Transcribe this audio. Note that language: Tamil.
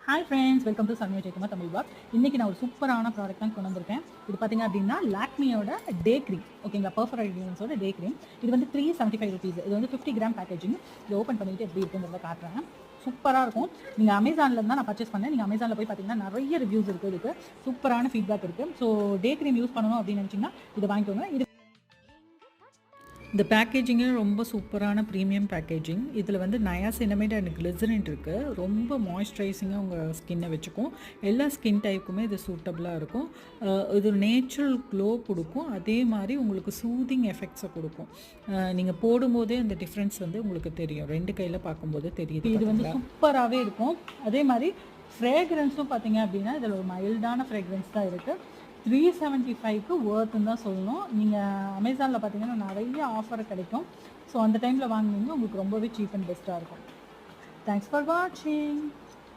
Hi friends, welcome to Sanmiya Jayakumar Tamil blog. இன்றைக்கி நான் ஒரு சூப்பரான ப்ராடக்ட் தான் கொண்டு வந்திருக்கேன். இது பார்த்திங்க அப்படின்னா லாக்மியோட டே க்ரீம். ஓகேங்களா, பர்ஃபெக்ட் ஐடியன்ஸோட டே க்ரீம். இது வந்து 375 ருபீஸ். இது வந்து 50 கிராம் பேக்கேஜிங். இது ஓப்பன் பண்ணிவிட்டு எப்படி இருக்குங்கிறத காட்டுறேன். சூப்பராக இருக்கும். நீங்கள் அமேசானில் தான் நான் பர்ச்சேஸ் பண்ணேன். நீங்கள் அமேசானில் போய் பார்த்தீங்கன்னா நிறைய ரிவ்யூஸ் இருக்குது. இதுக்கு சூப்பரான ஃபீட்பேக் இருக்குது. ஸோ டே க்ரீம் யூஸ் பண்ணணும் அப்படின்னு நினச்சிங்கன்னா இதை வாங்கிக்கோங்க. இது இந்த பேக்கேஜிங்கே ரொம்ப சூப்பரான ப்ரீமியம் பேக்கேஜிங். இதில் வந்து நயாசினமைட் அண்ட் கிளிசரின் இருக்குது. ரொம்ப மாய்ஸ்சரைசிங்காக உங்கள் ஸ்கின்னை வச்சுக்கும். எல்லா ஸ்கின் டைப்புக்குமே இது சூட்டபுளாக இருக்கும். இது நேச்சுரல் க்ளோ கொடுக்கும். அதே மாதிரி உங்களுக்கு சூதிங் எஃபெக்ட்ஸை கொடுக்கும். நீங்கள் போடும்போதே அந்த டிஃப்ரென்ஸ் வந்து உங்களுக்கு தெரியும். 2 கையில் பார்க்கும்போது தெரியுது. இது வந்து சூப்பராகவே இருக்கும். அதே மாதிரி ஃப்ரேக்ரன்ஸும் பார்த்தீங்க அப்படின்னா இதில் ஒரு மைல்டான ஃப்ரேக்ரன்ஸ் தான் இருக்குது. 375க்கு ஒர்த்துன்னு தான் சொல்லணும். நீங்கள் அமேசானில் பார்த்தீங்கன்னா நிறைய ஆஃபர் கிடைக்கும். ஸோ அந்த டைமில் வாங்கினீங்கன்னா உங்களுக்கு ரொம்பவே சீப் அண்ட் பெஸ்ட்டாக இருக்கும். தேங்க்ஸ் ஃபார் வாட்சிங்.